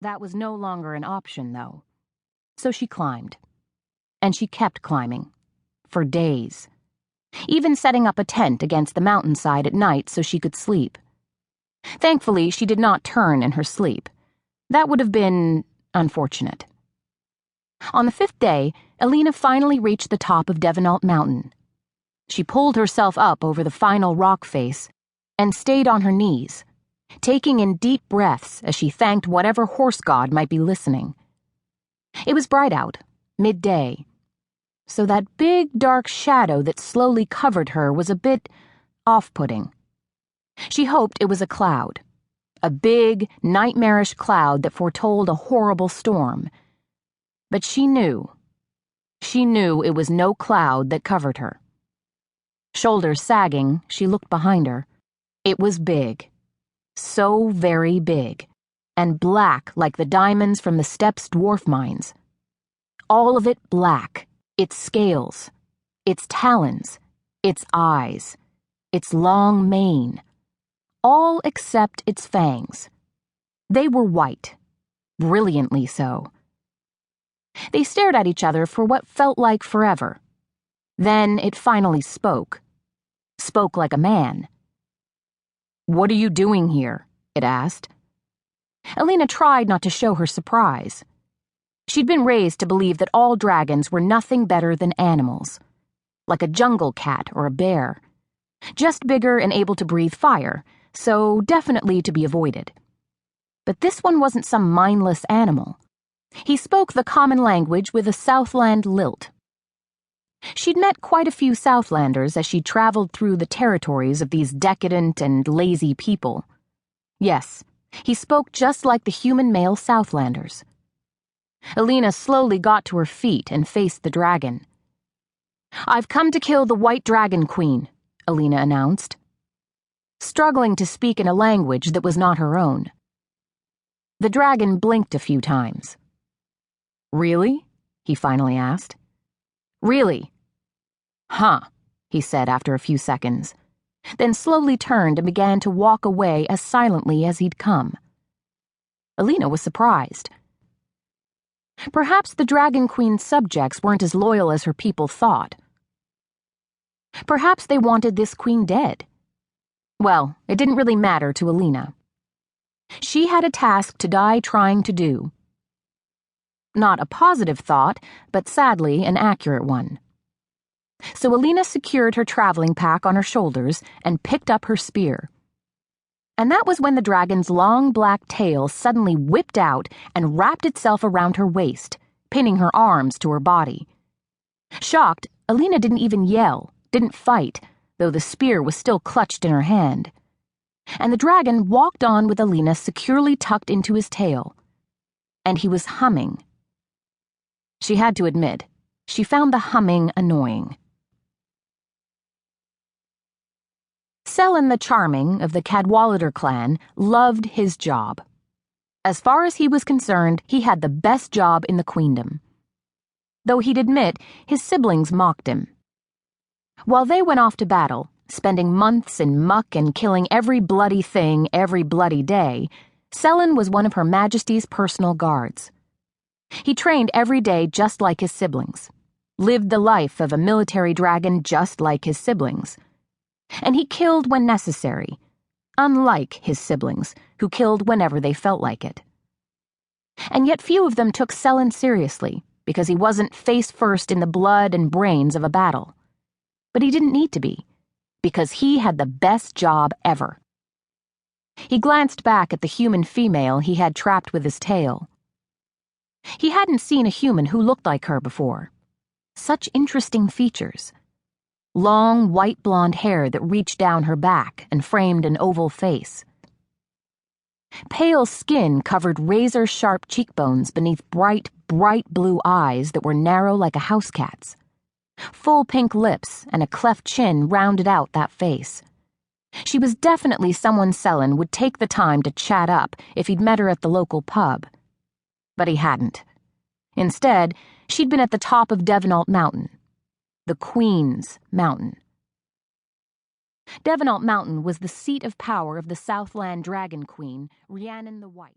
That was no longer an option, though. So she climbed. And she kept climbing. For days. Even setting up a tent against the mountainside at night so she could sleep. Thankfully, she did not turn in her sleep. That would have been unfortunate. On the 5th day, Elina finally reached the top of Devonalt Mountain. She pulled herself up over the final rock face and stayed on her knees, taking in deep breaths as she thanked whatever horse god might be listening. It was bright out, midday, so that big dark shadow that slowly covered her was a bit off-putting. She hoped it was a cloud, a big, nightmarish cloud that foretold a horrible storm. But she knew it was no cloud that covered her. Shoulders sagging, she looked behind her. It was big, so very big, and black like the diamonds from the Steppes dwarf mines. All of it black, its scales, its talons, its eyes, its long mane, all except its fangs. They were white, brilliantly so. They stared at each other for what felt like forever. Then it finally spoke. Spoke like a man. "What are you doing here?" it asked. Elina tried not to show her surprise. She'd been raised to believe that all dragons were nothing better than animals, like a jungle cat or a bear, just bigger and able to breathe fire, so definitely to be avoided. But this one wasn't some mindless animal. He spoke the common language with a Southland lilt. She'd met quite a few Southlanders as she traveled through the territories of these decadent and lazy people. Yes, he spoke just like the human male Southlanders. Elina slowly got to her feet and faced the dragon. "I've come to kill the White Dragon Queen," Elina announced, struggling to speak in a language that was not her own. The dragon blinked a few times. "Really?" he finally asked. "Really?" "Huh," he said after a few seconds, then slowly turned and began to walk away as silently as he'd come. Elina was surprised. Perhaps the Dragon Queen's subjects weren't as loyal as her people thought. Perhaps they wanted this queen dead. Well, it didn't really matter to Elina. She had a task to die trying to do. Not a positive thought, but sadly an accurate one. So Elina secured her traveling pack on her shoulders and picked up her spear. And that was when the dragon's long black tail suddenly whipped out and wrapped itself around her waist, pinning her arms to her body. Shocked, Elina didn't even yell, didn't fight, though the spear was still clutched in her hand. And the dragon walked on with Elina securely tucked into his tail. And he was humming. She had to admit, she found the humming annoying. Celyn the Charming of the Cadwallader clan loved his job. As far as he was concerned, he had the best job in the queendom. Though he'd admit his siblings mocked him. While they went off to battle, spending months in muck and killing every bloody thing every bloody day, Celyn was one of Her Majesty's personal guards. He trained every day just like his siblings, lived the life of a military dragon just like his siblings. And he killed when necessary, unlike his siblings, who killed whenever they felt like it. And yet few of them took Celyn seriously, because he wasn't face first in the blood and brains of a battle. But he didn't need to be, because he had the best job ever. He glanced back at the human female he had trapped with his tail. He hadn't seen a human who looked like her before. Such interesting features. Long, white blonde hair that reached down her back and framed an oval face. Pale skin covered razor-sharp cheekbones beneath bright, bright blue eyes that were narrow like a house cat's. Full pink lips and a cleft chin rounded out that face. She was definitely someone Celyn would take the time to chat up if he'd met her at the local pub. But he hadn't. Instead, she'd been at the top of Devonalt Mountain. The Queen's Mountain. Devonalt Mountain was the seat of power of the Southland Dragon Queen, Rhiannon the White.